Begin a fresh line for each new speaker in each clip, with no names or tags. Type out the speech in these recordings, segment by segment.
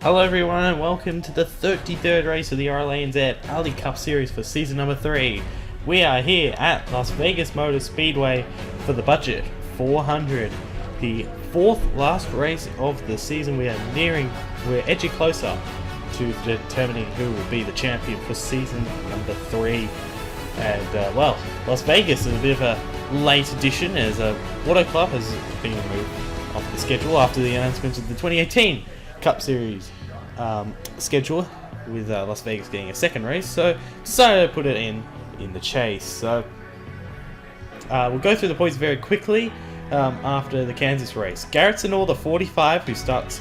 Hello everyone and welcome to the 33rd race of the RLANZ Aldi Cup Series for season number 3. We are here at Las Vegas Motor Speedway for the Budget 400. The fourth last race of the season. We're edging closer to determining who will be the champion for season number 3. And Las Vegas is a bit of a late addition as Auto Club has been removed off the schedule after the announcement of the 2018 Cup Series schedule, with Las Vegas getting a second race, so decided to put it in the chase. So we'll go through the points very quickly after the Kansas race. Garrett Senor, the 45, who starts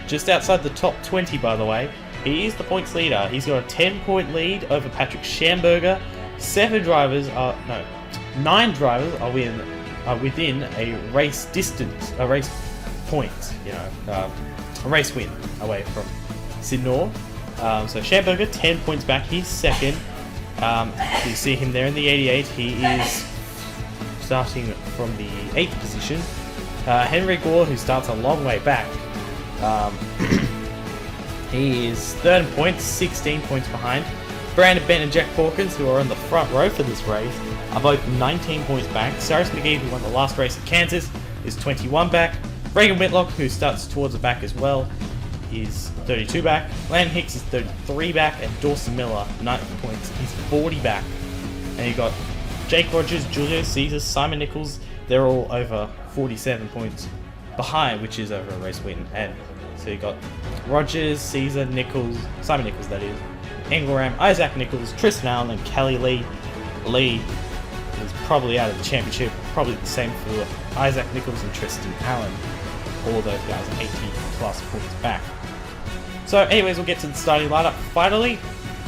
just outside the top 20, by the way. He is the points leader. He's got a 10-point lead over Patrick Schamberger. 9 drivers are within a race distance, a race point, a race win away from Senor. So Schamberger 10 points back, he's second. You see him there in the 88. He is starting from the 8th position. Henry Gore, who starts a long way back, he is third in points, 16 points behind. Brandon Bent and Jack Hawkins, who are on the front row for this race, are both 19 points back. Cyrus McGee, who won the last race at Kansas, is 21 back. Reagan Whitlock, who starts towards the back as well, is 32 back. Landon Hicks is 33 back, and Dawson Miller, 90 points, is 40 back. And you got Jake Rogers, Julio Caesar, Simon Nichols. They're all over 47 points behind, which is over a race win. And so you got Rogers, Caesar, Nichols, Simon Nichols, that is, Engelram, Isaac Nichols, Tristan Allen, and Kelly Lee. Lee is probably out of the championship. Probably the same for Isaac Nichols and Tristan Allen. All those guys are 80 plus points back. So anyways, we'll get to the starting lineup. Finally,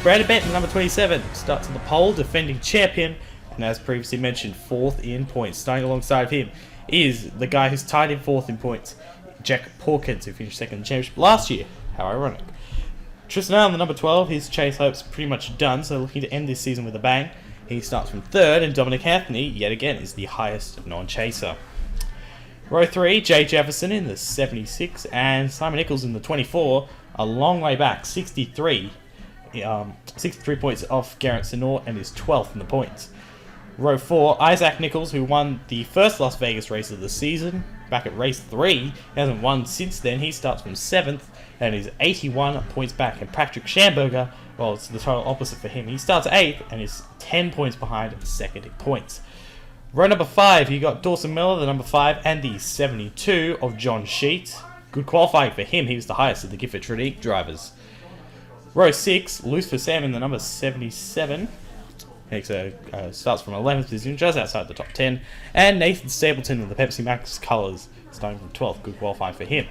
Brandon Benton, number 27, starts on the pole, defending champion, and as previously mentioned, 4th in points. Starting alongside of him is the guy who's tied in 4th in points, Jack Hawkins, who finished 2nd in the championship last year. How ironic. Tristan Allen, the number 12, his chase hopes pretty much done, so looking to end this season with a bang. He starts from 3rd, and Dominic Anthony, yet again, is the highest non-chaser. Row 3, Jay Jefferson in the 76 and Simon Nichols in the 24, a long way back, 63 points off Garrett Senor and is 12th in the points. Row 4, Isaac Nichols, who won the first Las Vegas race of the season, back at race 3, he hasn't won since then. He starts from 7th and is 81 points back. And Patrick Schamberger, well, it's the total opposite for him. He starts 8th and is 10 points behind, 2nd in points. Row number 5, you got Dawson Miller, the number 5, and the 72 of John Sheet. Good qualifying for him. He was the highest of the Gifford Trinique drivers. Row 6, Lucifer Salmon, the number 77. Starts from 11th position, just outside the top 10. And Nathan Stapleton in the Pepsi Max colours, starting from 12th. Good qualifying for him.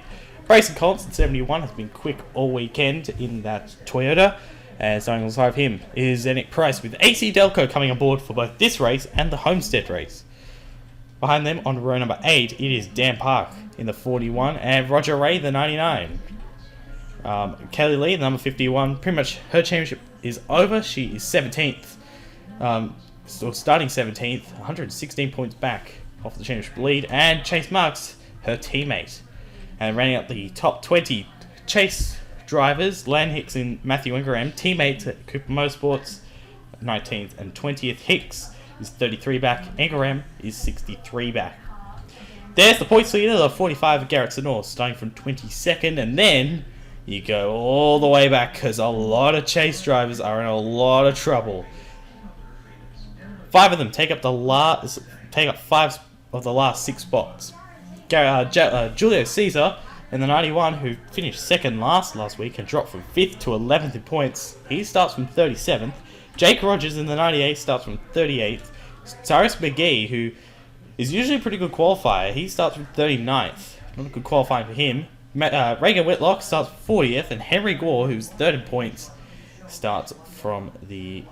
Brayson Collins at 71 has been quick all weekend in that Toyota. And starting alongside of him is Zenick Price, with AC Delco coming on board for both this race and the Homestead race. Behind them on row number 8, it is Dan Park in the 41 and Roger Ray, the 99. Kelly Lee, the number 51, pretty much her championship is over. She is 17th. Starting 17th, 116 points back off the championship lead. And Chase Marks, her teammate. And running out the top 20 Chase drivers, Lan Hicks and Matthew Ingram, teammates at Cooper Motorsports, 19th and 20th. Hicks is 33 back, Ingram is 63 back. There's the points leader, the 45 of Garrett Senor, starting from 22nd, and then you go all the way back because a lot of Chase drivers are in a lot of trouble. 5 of them take up 5 of the last 6 spots. Julio Caesar in the 91, who finished 2nd last week and dropped from 5th to 11th in points, he starts from 37th. Jake Rogers in the 98 starts from 38th. Cyrus McGee, who is usually a pretty good qualifier, he starts from 39th. Not a good qualifying for him. Reagan Whitlock starts 40th, and Henry Gore, who's 3rd in points, starts from the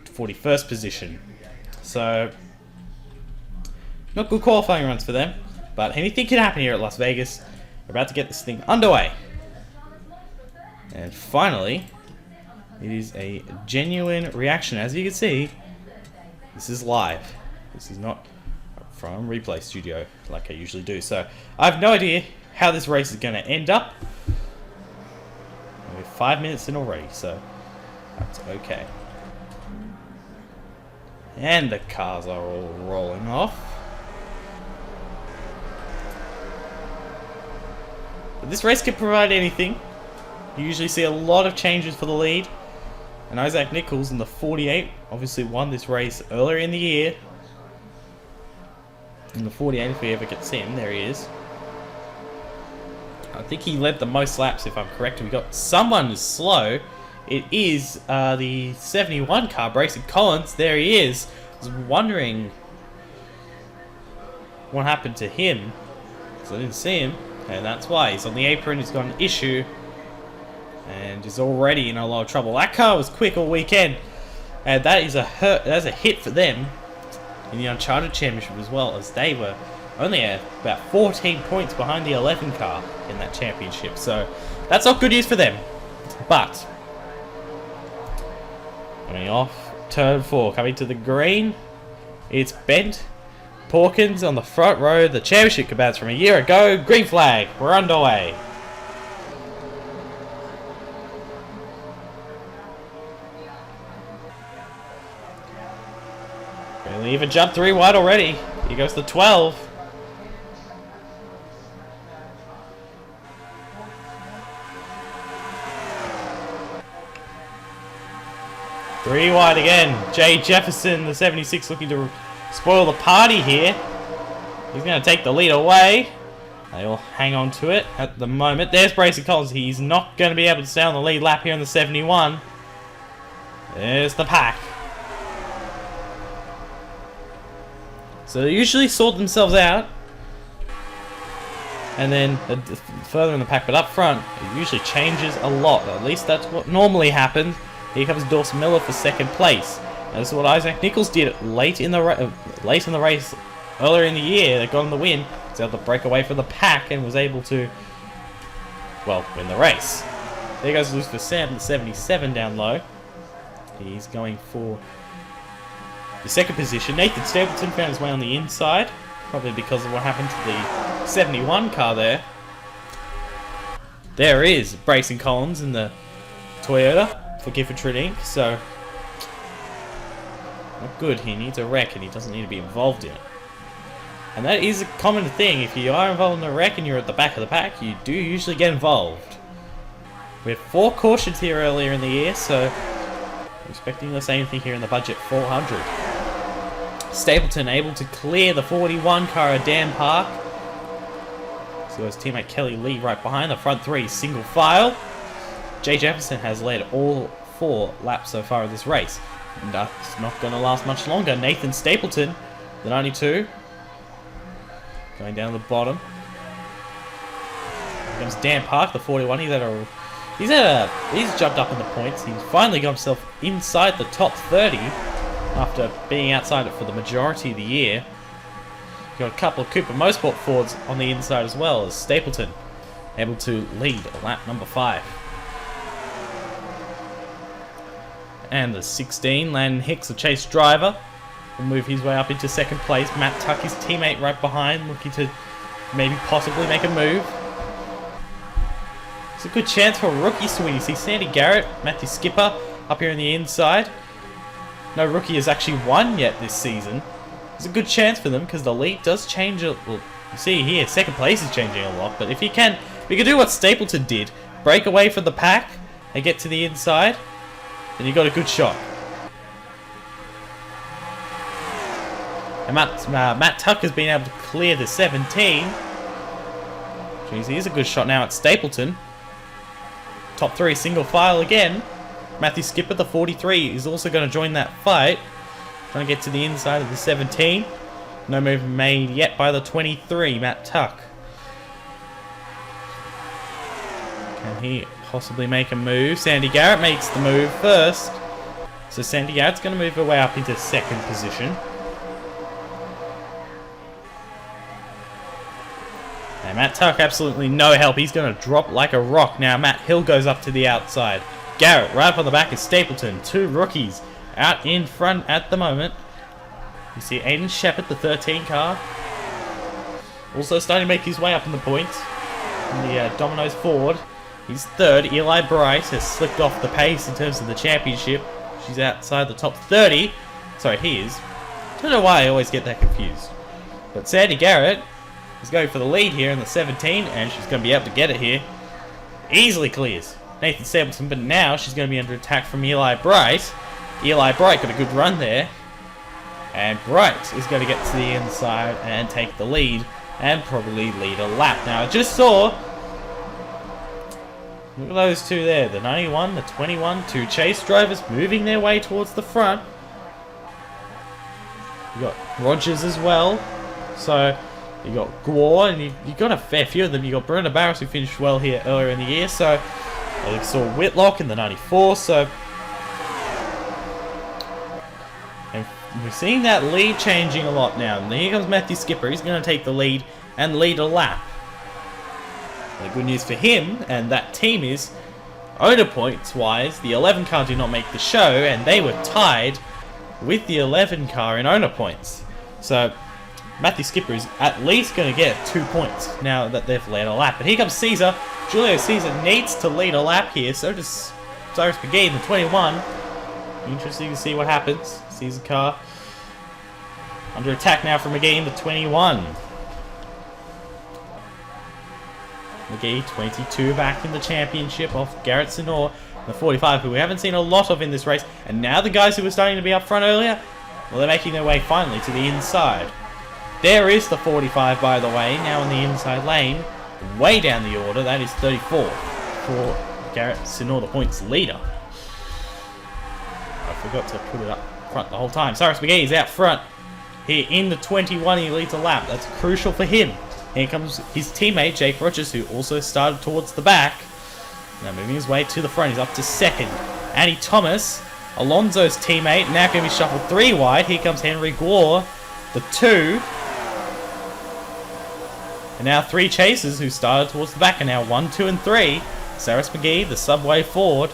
41st position. So, not good qualifying runs for them, but anything can happen here at Las Vegas. We're about to get this thing underway. And finally, it is a genuine reaction. As you can see, this is live. This is not from replay studio like I usually do. So I have no idea how this race is going to end up. 5 minutes in already, so that's okay. And the cars are all rolling off. But this race could provide anything. You usually see a lot of changes for the lead. And Isaac Nichols in the 48 obviously won this race earlier in the year. In the 48, if we ever get to see him, there he is. I think he led the most laps, if I'm correct. We got someone who's slow. It is the 71 car, Brayson Collins. There he is. I was wondering what happened to him, because I didn't see him. And that's why. He's on the apron, he's got an issue, and is already in a lot of trouble. That car was quick all weekend, and that is that's a hit for them in the Uncharted Championship as well, as they were only about 14 points behind the 11 car in that championship. So that's not good news for them. But coming off turn 4, coming to the green, it's Bent Porkins on the front row. The championship commands from a year ago. Green flag, we're underway. Really even jumped 3 wide already. Here goes the 12. Three wide again. Jay Jefferson, the 76, looking to spoil the party here. He's going to take the lead away. They all hang on to it at the moment. There's Brayson Collins. He's not going to be able to stay on the lead lap here in the 71. There's the pack. So they usually sort themselves out, and then further in the pack, but up front it usually changes a lot. At least that's what normally happens. Here comes Dawson Miller for second place. And this is what Isaac Nichols did late in the race earlier in the year. They got him the win. He was able to break away from the pack and was able to, well, win the race. There goes Lucifer Sam, the 77 down low. He's going for the second position. Nathan Stapleton found his way on the inside, probably because of what happened to the 71 car there. There is Brayson Collins in the Toyota for Gifford Inc. So, not good. He needs a wreck and he doesn't need to be involved in it. And that is a common thing. If you are involved in a wreck and you're at the back of the pack, you do usually get involved. We had 4 cautions here earlier in the year, so I'm expecting the same thing here in the budget 400. Stapleton able to clear the 41 car at Dan Park. So his teammate Kelly Lee right behind. The front 3 single file. Jay Jefferson has led all 4 laps so far of this race. And that's not going to last much longer. Nathan Stapleton, the 92, going down to the bottom. Here comes Dan Park, the 41. He's jumped up in the points. He's finally got himself inside the top 30 after being outside it for the majority of the year. Got a couple of Cooper Motorsport Fords on the inside as well, as Stapleton able to lead lap number 5. And the 16, Landon Hicks, the chase driver, will move his way up into second place. Matt Tuck, his teammate, right behind, looking to maybe possibly make a move. It's a good chance for rookies to win. You see Sandy Garrett, Matthew Skipper up here on the inside. No rookie has actually won yet this season. It's a good chance for them because the lead does change a lot. Well, you see here, second place is changing a lot. But if you can do what Stapleton did, break away from the pack and get to the inside, then you got a good shot. And Matt Tuck has been able to clear the 17. Jeez, here's a good shot now at Stapleton. Top 3 single file again. Matthew Skipper, the 43, is also going to join that fight. Trying to get to the inside of the 17. No move made yet by the 23, Matt Tuck. Can he possibly make a move? Sandy Garrett makes the move first. So Sandy Garrett's going to move her way up into second position. And Matt Tuck, absolutely no help. He's going to drop like a rock. Now Matt Hill goes up to the outside. Garrett right up on the back is Stapleton. 2 rookies out in front at the moment. You see Aiden Shepherd, the 13 car, also starting to make his way up in the points in the Domino's Ford. He's third. Eli Bright has slipped off the pace in terms of the championship. She's outside the top 30. Sorry, he is. I don't know why I always get that confused. But Sandy Garrett is going for the lead here in the 17, and she's going to be able to get it here. Easily clears Nathan Stapleton, but now she's going to be under attack from Eli Bright. Eli Bright got a good run there. And Bright is going to get to the inside and take the lead and probably lead a lap. Now, I just saw, look at those two there, the 91, the 21, two chase drivers moving their way towards the front. You got Rogers as well. So, you got Gore, and you got a fair few of them. You got Brenda Barris, who finished well here earlier in the year. So, I saw Whitlock in the 94. So, and we're seeing that lead changing a lot now. And here comes Matthew Skipper. He's going to take the lead and lead a lap. The good news for him and that team is, owner points wise, the 11 car did not make the show, and they were tied with the 11 car in owner points. So Matthew Skipper is at least going to get 2 points now that they've led a lap. But here comes Caesar. Julio Caesar needs to lead a lap here. So does Cyrus McGee in the 21. Interesting to see what happens. Caesar car under attack now from McGee in the 21. McGee 22 back in the championship off Garrett Sinor, the 45, who we haven't seen a lot of in this race. And now the guys who were starting to be up front earlier, well, they're making their way finally to the inside. There is the 45, by the way, now in the inside lane. Way down the order, that is 34 for Garrett Sinor, the points leader. I forgot to put it up front the whole time. Cyrus McGee is out front. Here in the 21, he leads a lap. That's crucial for him. Here comes his teammate, Jake Rogers, who also started towards the back. Now moving his way to the front. He's up to second. Andy Thomas, Alonso's teammate, now going to be shuffled 3 wide. Here comes Henry Gore, the 2. And now 3 chasers who started towards the back are now 1, 2, and 3. Cyrus McGee, the Subway Ford,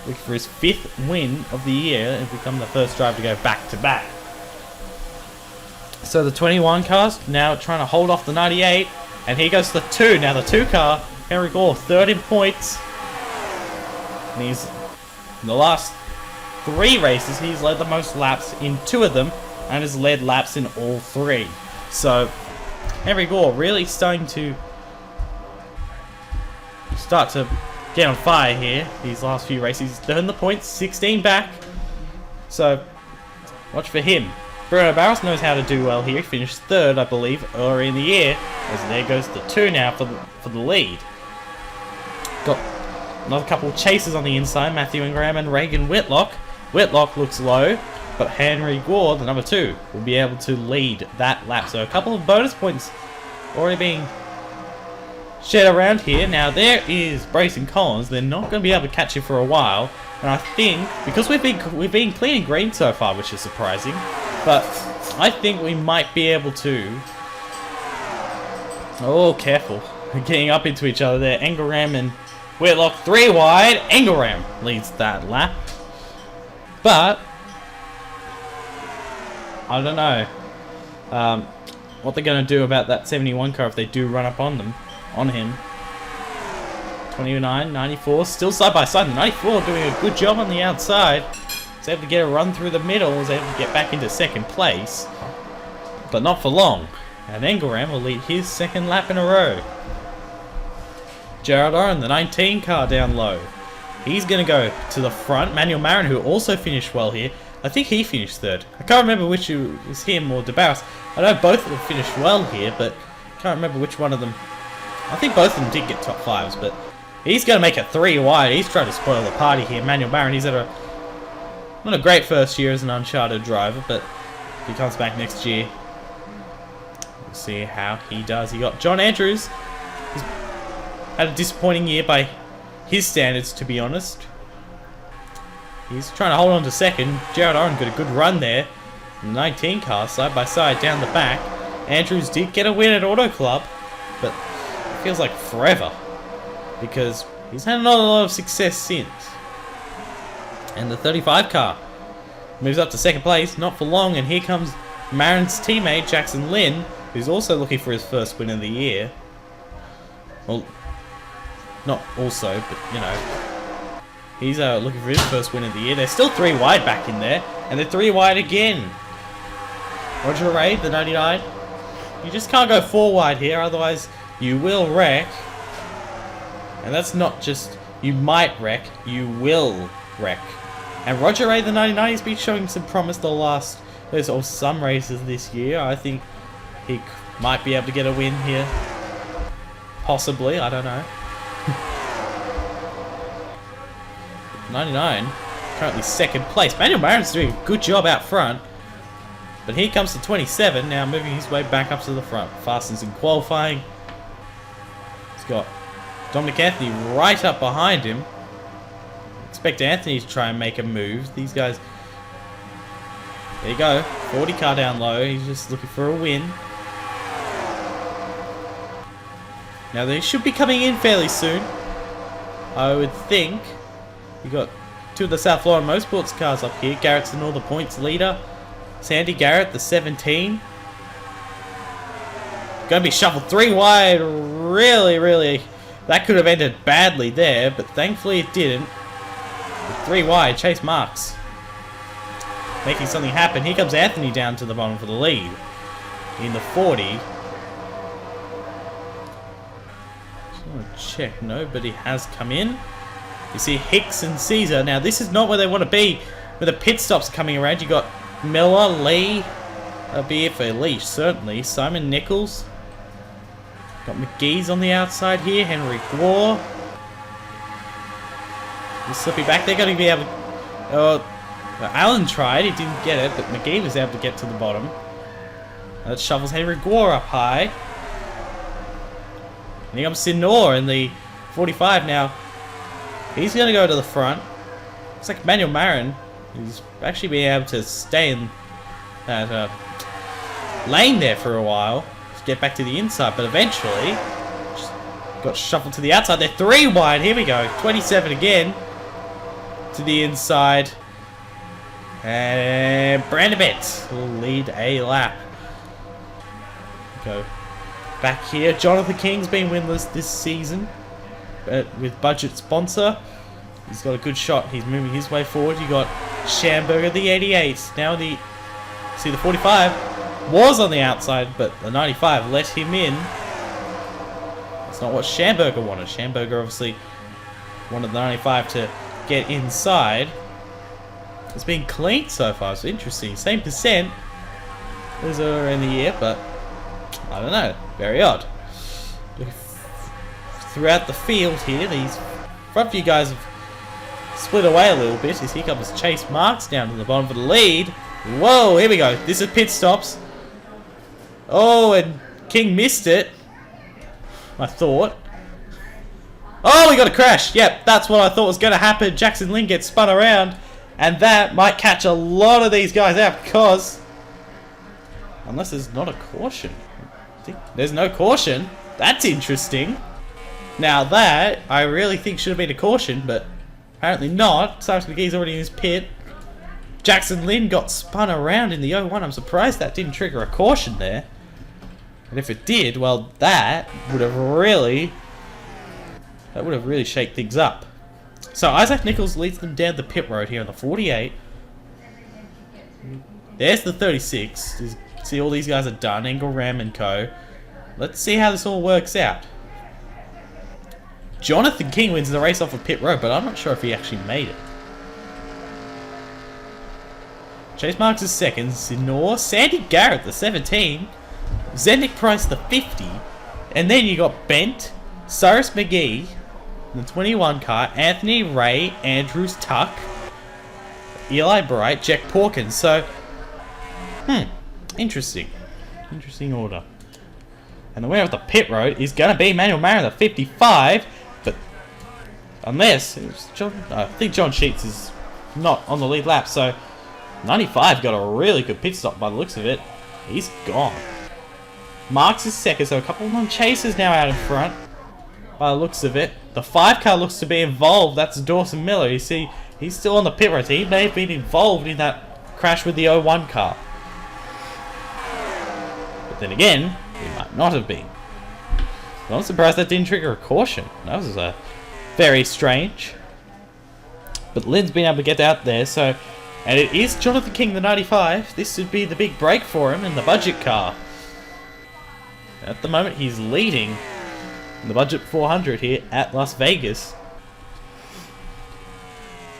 looking for his 5th win of the year and become the first driver to go back-to-back. So the 21 cars now trying to hold off the 98. And here goes the 2. Now the 2 car, Henry Gore, 3rd in points. And he's, in the last 3 races, he's led the most laps in 2 of them. And has led laps in all 3. So, Henry Gore really starting to get on fire here. These last few races, he's earned the points, 16 back. So, watch for him. Bruno Barros knows how to do well here. He finished 3rd, I believe, earlier in the year. As there goes the 2 now for the lead. Got another couple of chasers on the inside. Matthew Ingram and Reagan Whitlock. Whitlock looks low, but Henry Gore, the number 2, will be able to lead that lap. So a couple of bonus points already being shared around here. Now there is Brayson Collins. They're not going to be able to catch him for a while. And I think, because we've been clean and green so far, which is surprising, but I think we might be able to... Oh, careful. Getting up into each other there. Engelram and Whitlock 3 wide. Engelram leads that lap. But I don't know what they're going to do about that 71 car if they do run up on him. 29, 94, still side by side. The 94 doing a good job on the outside. Was able to get a run through the middle. Was able to get back into 2nd place, but not for long. And Engelram will lead his 2nd lap in a row. Jared Oren, the 19 car down low. He's going to go to the front. Manuel Marin, who also finished well here. I think he finished 3rd. I can't remember which it was him or DeBarros. I know both of them finished well here, but I can't remember which one of them. I think both of them did get top 5s, but he's going to make it 3 wide. He's trying to spoil the party here. Manuel Marin, he's had not a great first year as an Uncharted driver, but if he comes back next year, we'll see how he does. He got John Andrews. He's had a disappointing year by his standards, to be honest. He's trying to hold on to 2nd. Jared Oren got a good run there. The 19 car side by side down the back. Andrews did get a win at Auto Club, but it feels like forever because he's had not a lot of success since. And the 35 car moves up to 2nd place, not for long, and here comes Marin's teammate Jackson Lynn, who's also looking for his 1st win of the year. Well, Not also, but you know. He's looking for his first win of the year. They're still 3 wide back in there. And they're 3 wide again. Roger Ray, the 99. You just can't go 4 wide here, otherwise you will wreck. And that's not just you might wreck, you will wreck. And Roger Ray, the 99, has been showing some promise the last, or some races this year. I think he might be able to get a win here. Possibly, I don't know. 99, currently 2nd place. Manuel Marin's doing a good job out front. But here comes to 27, now moving his way back up to the front. Fastens in qualifying. He's got Dominic Anthony right up behind him. Expect Anthony to try and make a move. These guys... There you go. 40 car down low. He's just looking for a win. Now they should be coming in fairly soon, I would think. You got 2 of the South Florida Motorsports cars up here. Garrett's the Northern Points leader. Sandy Garrett, the 17. Going to be shuffled 3 wide. Really, that could have ended badly there, but thankfully it didn't. With 3 wide, Chase Marks making something happen. Here comes Anthony down to the bottom for the lead in the 40. Just want to check. Nobody has come in. You see Hicks and Caesar. Now this is not where they want to be with the pit stops coming around. You got Miller, Lee. That'll be it for Lee, certainly. Simon Nichols. Got McGee's on the outside here. Henry Gore. He's slipping back. They're going to be able to... Allen tried. He didn't get it, but McGee was able to get to the bottom. That shovels Henry Gore up high. And here comes Sinor in the 45 now. He's going to go to the front. Looks like Manuel Marin. He's actually been able to stay in that lane there for a while. Just get back to the inside, but eventually just got shuffled to the outside. They're 3 wide. Here we go. 27 again to the inside. And Brandon Betts will lead a lap. Go back here. Jonathan King's been winless this season, but with budget sponsor. He's got a good shot. He's moving his way forward. You got Schamberger, the 88. Now the 45 was on the outside, but the 95 let him in. That's not what Schamberger wanted. Schamberger obviously wanted the 95 to get inside. It's been clean so far. It's interesting. Same percent as earlier in the year, but I don't know. Very odd. Throughout the field here, these front few guys have split away a little bit. As here comes Chase Marks down to the bottom for the lead. Whoa, here we go. This is pit stops. Oh, and King missed it. I thought. Oh, we got a crash. Yep, that's what I thought was going to happen. Jackson Lynn gets spun around. And that might catch a lot of these guys out because... Unless there's not a caution. There's no caution. That's interesting. Now that, I really think should have been a caution, but apparently not. Cyrus McGee's already in his pit. Jackson Lynn got spun around in the 01. I'm surprised that didn't trigger a caution there. And if it did, well, that would have really shaken things up. So Isaac Nichols leads them down the pit road here on the 48. There's the 36. See, all these guys are done. Engel, Ram, and co. Let's see how this all works out. Jonathan King wins the race off of pit road, but I'm not sure if he actually made it. Chase Marks is second. Sinor, Sandy Garrett, the 17. Zendik Price, the 50. And then you got Bent, Cyrus McGee, the 21 car, Anthony Ray, Andrews Tuck, Eli Bright, Jack Porkins. So, interesting. Interesting order. And the winner of the pit road is going to be Manuel Marin, the 55. But unless, I think John Sheets is not on the lead lap. So, 95 got a really good pit stop by the looks of it. He's gone. Marks is second, so a couple of non-chasers now out in front. By the looks of it. The 5 car looks to be involved. That's Dawson Miller. You see, he's still on the pit road. So he may have been involved in that crash with the 01 car. But then again, he might not have been. I'm surprised that didn't trigger a caution. That was Very strange. But Lynn's been able to get out there, so... And it is Jonathan King, the 95. This would be the big break for him in the budget car. At the moment, he's leading in the budget 400 here at Las Vegas.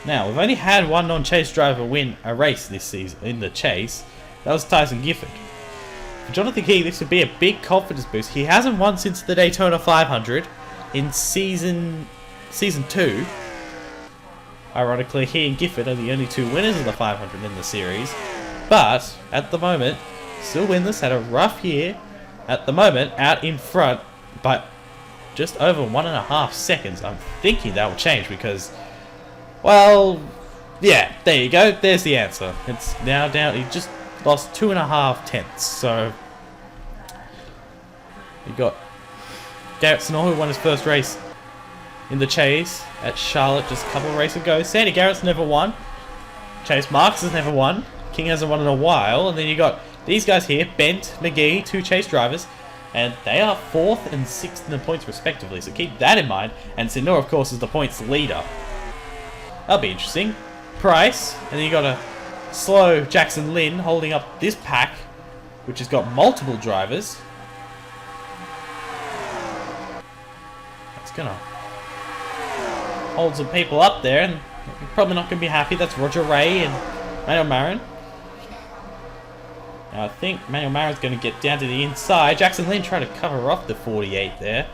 Now, we've only had one non-chase driver win a race this season in the chase. That was Tyson Gifford. For Jonathan King, this would be a big confidence boost. He hasn't won since the Daytona 500 in season 2. Ironically, he and Gifford are the only two winners of the 500 in the series. But, at the moment, still winless, had a rough year. At the moment, out in front by just over 1.5 seconds. I'm thinking that will change because, well, yeah, there you go. There's the answer. It's now down. He just lost 2.5 tenths. So, you got Garrett Snow, who won his first race in the chase at Charlotte just a couple of races ago. Sandy Garrett's never won. Chase Marks has never won. King hasn't won in a while. And then you got these guys here, Bent, McGee, two chase drivers. And they are 4th and 6th in the points respectively. So keep that in mind. And Senor, of course, is the points leader. That'll be interesting. Price. And then you got a slow Jackson Lynn holding up this pack, which has got multiple drivers. That's going to hold some people up there, and you're probably not going to be happy. That's Roger Ray and Manuel Marin. Now I think Manuel Marin's going to get down to the inside. Jackson Lynn trying to cover off the 48 there.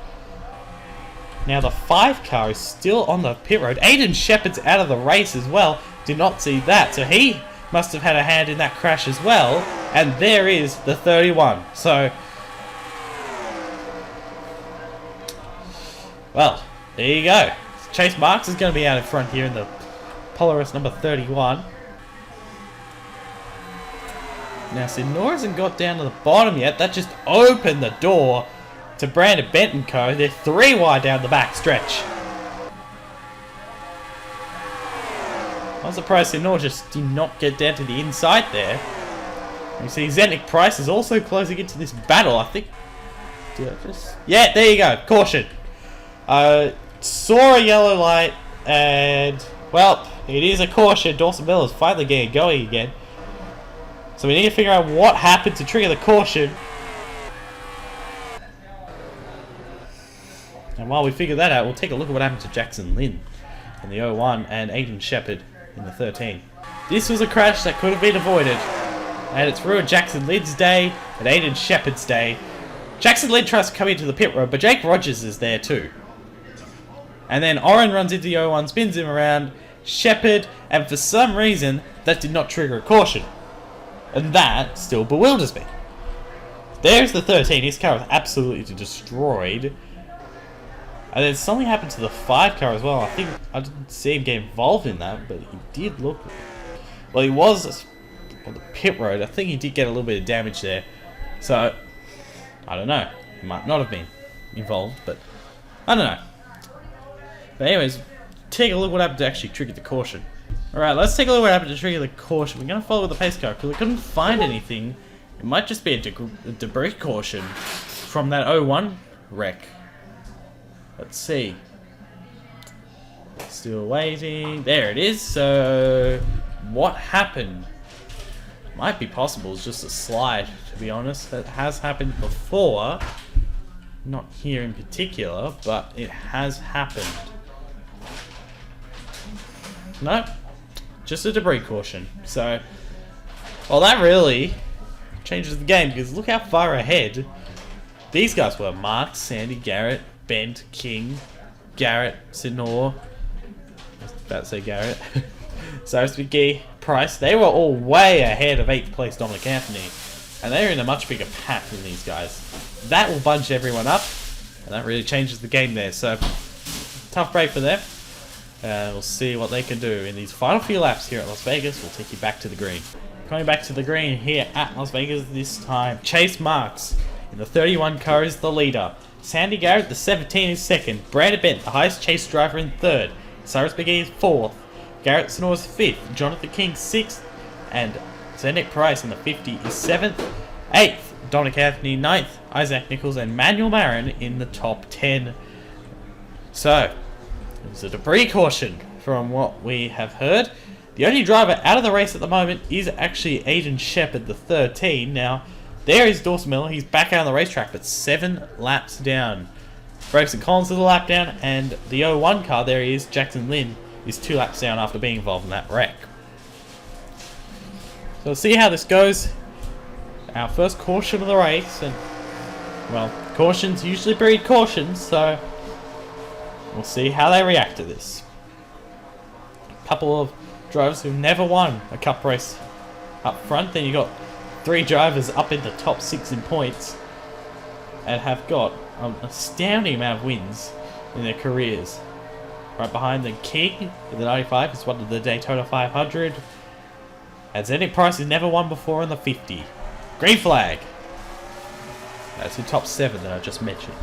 Now the 5 car is still on the pit road. Aiden Shepard's out of the race as well. Did not see that, so he must have had a hand in that crash as well. And there is the 31. So, well, there you go. Chase Marks is going to be out in front here in the Polaris number 31. Now, Senor hasn't got down to the bottom yet. That just opened the door to Brandon Benton Co. They're 3 wide down the back stretch. I'm surprised Senor just did not get down to the inside there. You see Zenick Price is also closing into this battle, I think. Yeah, there you go. Caution. Saw a yellow light, and, well, it is a caution. Dawson Miller's finally getting going again. So we need to figure out what happened to trigger the caution. And while we figure that out, we'll take a look at what happened to Jackson Lynn in the 01 and Aiden Shepard in the 13. This was a crash that could have been avoided, and it's ruined Jackson Lynn's day and Aiden Shepard's day. Jackson Lynn tries to come into the pit road, but Jake Rogers is there too. And then Oren runs into the 01, spins him around, Shepard, and for some reason, that did not trigger a caution. And that still bewilders me. There's the 13, his car was absolutely destroyed. And then something happened to the 5 car as well. I think I didn't see him get involved in that, but he did look... Well, he was on the pit road. I think he did get a little bit of damage there. So, I don't know. He might not have been involved, but I don't know. But anyways, take a look what happened to actually trigger the caution. Alright, let's take a look what happened to trigger the caution. We're going to follow with the pace car because we couldn't find anything. It might just be a debris caution from that 01 wreck. Let's see. Still waiting. There it is. So, what happened? Might be possible. It's just a slide, to be honest. That has happened before. Not here in particular, but it has happened. No, just a debris caution. So, well, that really changes the game because look how far ahead these guys were. Mark, Sandy, Garrett, Bent, King, Garrett, Senor. I was about to say Garrett. Cyrus McGee, Price. They were all way ahead of 8th place Dominic Anthony. And they're in a much bigger pack than these guys. That will bunch everyone up. And that really changes the game there. So, tough break for them. We'll see what they can do in these final few laps here at Las Vegas. We'll take you back to the green. Coming back to the green here at Las Vegas this time. Chase Marks in the 31 car is the leader. Sandy Garrett, the 17, is second. Brandon Bent, the highest chase driver, in third. Cyrus McGee is fourth. Garrett Snore is fifth. Jonathan King sixth. And Zenick Price in the 50 is seventh. Eighth, Dominic Anthony ninth. Isaac Nichols and Manuel Marin in the top 10. So, It's a debris caution from what we have heard. The only driver out of the race at the moment is actually Aiden Shepherd, the 13. Now, there is Dawson Miller. He's back out on the racetrack, but 7 laps down. Braxton Collins is a lap down, and the 01 car, there he is, Jackson Lynn, is 2 laps down after being involved in that wreck. So we'll see how this goes. Our first caution of the race, and, well, cautions usually breed cautions, so we'll see how they react to this. A couple of drivers who've never won a cup race up front. Then you got 3 drivers up in the top 6 in points and have got an astounding amount of wins in their careers. Right behind them, King with the 95 has won the Daytona 500. And Zenit Price has never won before in the 50. Green flag. That's the top 7 that I just mentioned.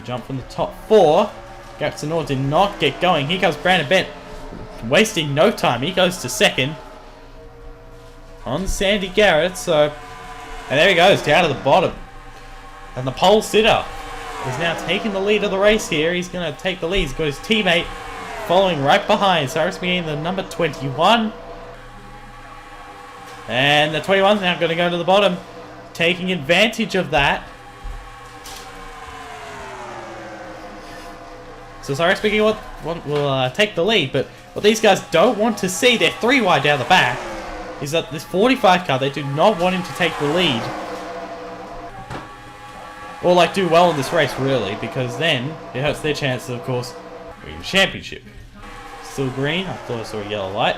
Jump from the top 4. Garrett Nord did not get going. Here comes Brandon Bent, wasting no time. He goes to second on Sandy Garrett. And there he goes, down to the bottom. And the pole sitter is now taking the lead of the race here. He's going to take the lead. He's got his teammate following right behind. Cyrus McGee, the number 21. And the 21's now going to go to the bottom, taking advantage of that. So Cyrus McGee will take the lead, but what these guys don't want to see, they're 3 wide down the back, is that this 45 car, they do not want him to take the lead. Or like do well in this race really, because then it hurts their chances, of course, winning the championship. Still green, I thought I saw a yellow light.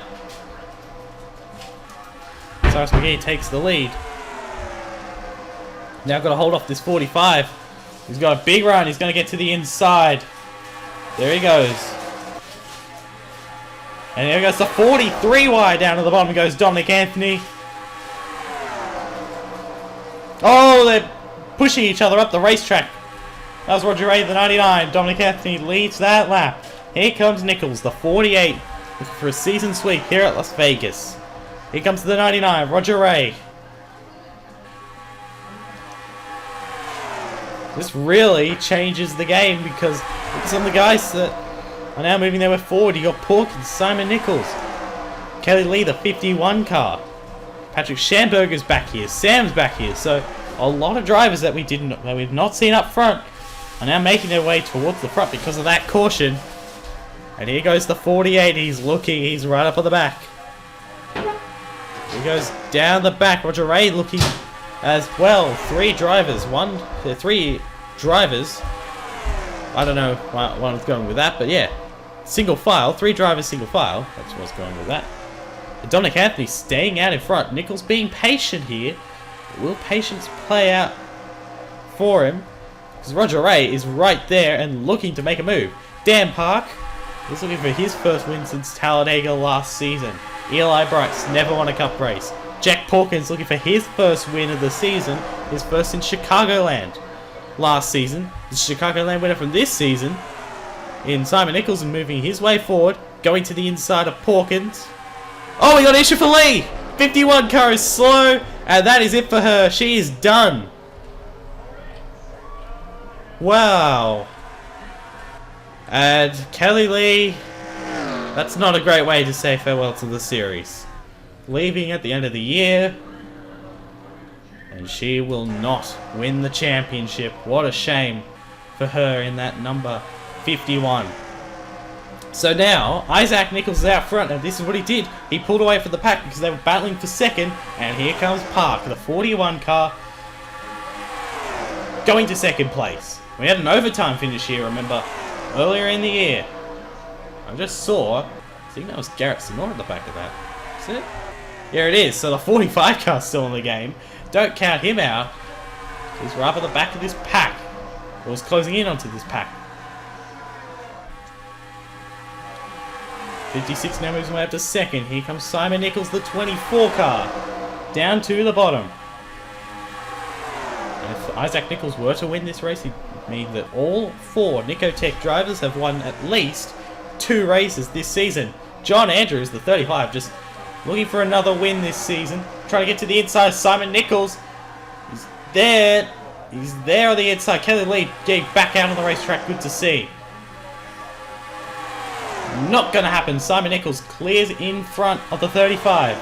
Cyrus McGee takes the lead. Now got to hold off this 45. He's got a big run, he's going to get to the inside. There he goes. And there goes the 43 wide down to the bottom goes Dominic Anthony. Oh, they're pushing each other up the racetrack. That was Roger Ray, the 99. Dominic Anthony leads that lap. Here comes Nichols, the 48, looking for a season sweep here at Las Vegas. Here comes the 99, Roger Ray. This really changes the game because some of the guys that are now moving their way forward. You got Porkins, Simon Nichols, Kelly Lee, the 51 car. Patrick Schamberger's back here. Sam's back here. So a lot of drivers that we've not seen up front are now making their way towards the front because of that caution. And here goes the 48. He's looking. He's right up at the back. He goes down the back. Roger Ray looking as well. 3 drivers. 3 drivers. I don't know why I was going with that, but yeah. Single file. 3 drivers, single file. That's what's going with that. Dominic Anthony staying out in front. Nichols being patient here. Will patience play out for him? Because Roger Ray is right there and looking to make a move. Dan Park is looking for his first win since Talladega last season. Eli Brights never won a cup race. Jack Porkins looking for his first win of the season. His first in Chicagoland last season. The Chicagoland winner from this season in Simon Nichols and moving his way forward. Going to the inside of Porkins. Oh, we got an issue for Lee. 51 car is slow. And that is it for her. She is done. Wow. And Kelly Lee, that's not a great way to say farewell to the series. Leaving at the end of the year. And she will not win the championship. What a shame for her in that number 51. So now, Isaac Nichols is out front, and this is what he did. He pulled away from the pack because they were battling for second, and here comes Park, the 41 car, going to second place. We had an overtime finish here, remember, earlier in the year. I just saw, I think that was Garrett Sonora at the back of that. Is it? Here it is, so the 45 car's still in the game. Don't count him out. He's right at the back of this pack. Or was closing in onto this pack. 56 now moves his way up to second. Here comes Simon Nichols, the 24 car. Down to the bottom. And if Isaac Nichols were to win this race, it would mean that all 4 Nicotech drivers have won at least 2 races this season. John Andrews, the 35, just looking for another win this season. Trying to get to the inside. Simon Nichols is there. He's there on the inside. Kelly Lee getting back out on the racetrack. Good to see. Not going to happen. Simon Nichols clears in front of the 35.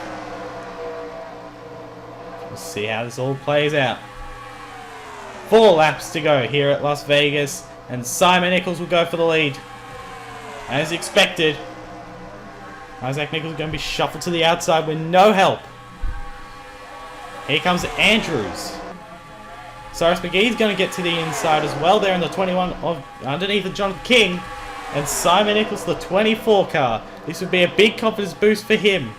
We'll see how this all plays out. 4 laps to go here at Las Vegas, and Simon Nichols will go for the lead. As expected, Isaac Nichols is going to be shuffled to the outside with no help. Here comes Andrews. Cyrus McGee's going to get to the inside as well there in the 21 of underneath of Jonathan King. And Simon Nichols, the 24 car. This would be a big confidence boost for him.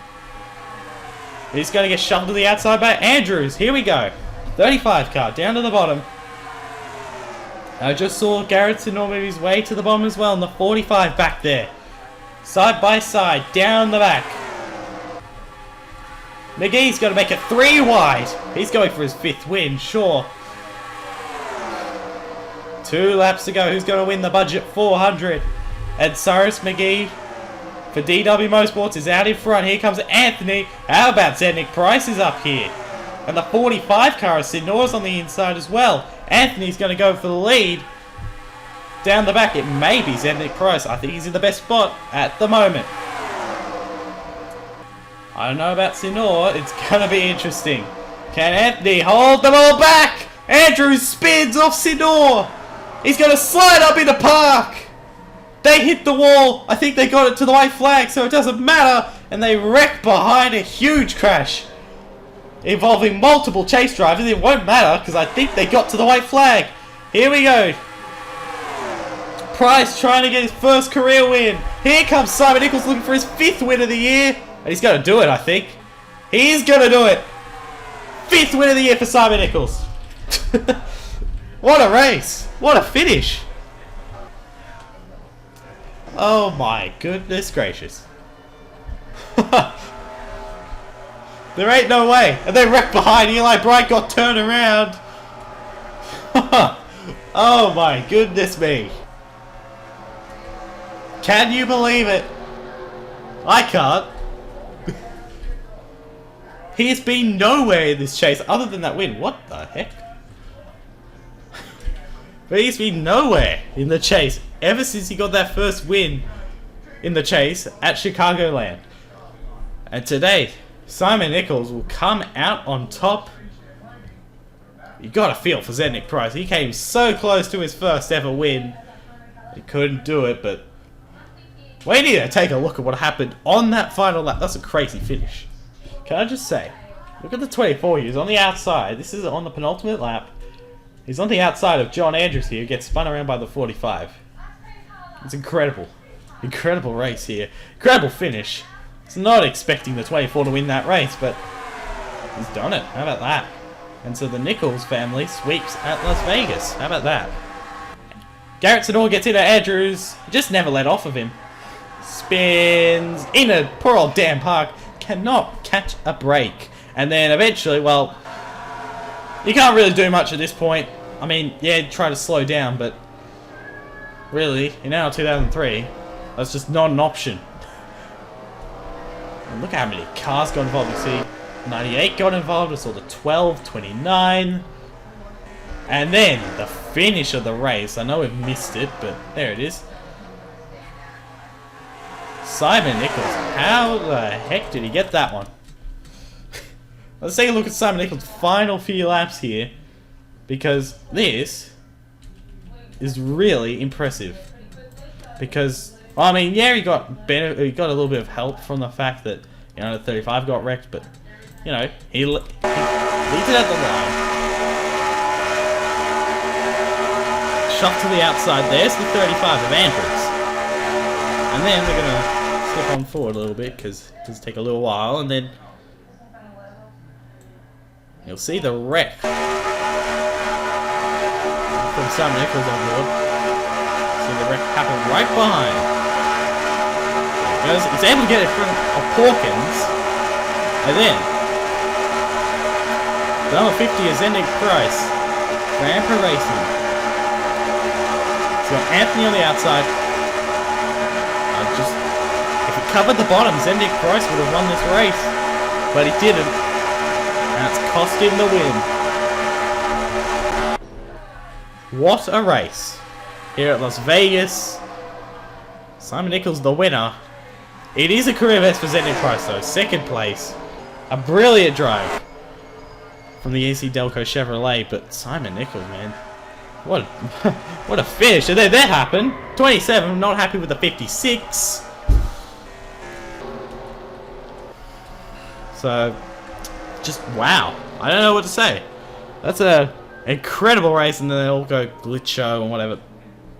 He's going to get shuffled to the outside by Andrews. Here we go. 35 car down to the bottom. I just saw Garrett Sinor move his way to the bottom as well. And the 45 back there. Side by side, down the back. McGee's going to make it 3 wide. He's going for his 5th win, sure. 2 laps to go. Who's going to win the budget 400? And Cyrus McGee for DW Motorsports is out in front. Here comes Anthony. How about Zednik Price is up here? And the 45 car of Sinor's on the inside as well. Anthony's going to go for the lead. Down the back, it may be Zednik Price. I think he's in the best spot at the moment. I don't know about Sinor. It's going to be interesting. Can Anthony hold them all back? Andrews spins off Sinor. He's going to slide up into park. They hit the wall. I think they got it to the white flag, so it doesn't matter. And they wreck behind a huge crash involving multiple chase drivers. It won't matter because I think they got to the white flag. Here we go. Price trying to get his first career win. Here comes Simon Nichols looking for his 5th win of the year. And he's going to do it, I think. He's going to do it. 5th win of the year for Simon Nichols. What a race. What a finish. Oh my goodness gracious. There ain't no way. And they wrecked behind. Eli Bright got turned around. Oh my goodness me. Can you believe it? I can't. He's been nowhere in this chase other than that win. What the heck? But he's been nowhere in the chase ever since he got that first win in the chase at Chicagoland. And today, Simon Nichols will come out on top. You gotta feel for Zednik Price. He came so close to his first ever win. He couldn't do it, but we need to take a look at what happened on that final lap. That's a crazy finish. Can I just say, look at the 24. He's on the outside. This is on the penultimate lap. He's on the outside of John Andrews here. Gets spun around by the 45. It's incredible. Incredible race here. Incredible finish. He's not expecting the 24 to win that race, but he's done it. How about that? And so the Nichols family sweeps at Las Vegas. How about that? Garrett Sinor gets into Andrews. Just never let off of him. Spins in a poor old damn park. Cannot catch a break. And then eventually, well, you can't really do much at this point. I mean, yeah, try to slow down, but really, in our 2003, that's just not an option. And look how many cars got involved. You see, 98 got involved. I saw the 12, 29. And then the finish of the race. I know we've missed it, but there it is. Simon Nichols. How the heck did he get that one? Let's take a look at Simon Nichols' final few laps here, because this is really impressive. Because, well, I mean, yeah, he got a little bit of help from the fact that, you know, the 35 got wrecked, but, you know, he leads it at the line. Shot to the outside. There's the 35 of Andrews. And then we're going to slip on forward a little bit, because it does take a little while, and then you'll see the wreck from Simon Nichols on board. See the wreck happen right behind. He's able to get it in front of Hawkins. And then, the number 50 is Zednik Price. Ramper Racing. So Anthony on the outside. If he covered the bottom, Zednik Price would have won this race. But he didn't. That's cost him the win. What a race. Here at Las Vegas. Simon Nichols the winner. It is a career best for Zenit Price though. Second place. A brilliant drive from the EC Delco Chevrolet, but Simon Nichols, man. What what a finish. And then that happened. 27, not happy with the 56. So, just wow. I don't know what to say. That's a incredible race, and then they all go glitch show and whatever.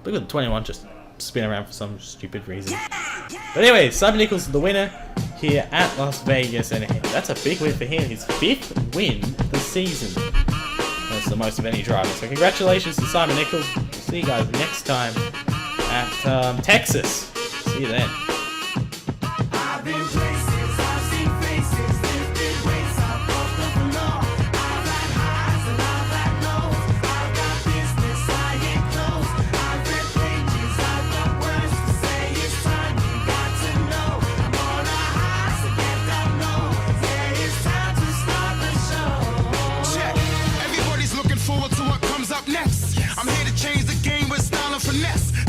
Look at the 21 just spin around for some stupid reason. But anyway, Simon Nichols is the winner here at Las Vegas, and that's a big win for him. His 5th win this season. That's the most of any driver. So congratulations to Simon Nichols. We'll see you guys next time at Texas. See you then.
Next, I'm here to change the game with style and finesse.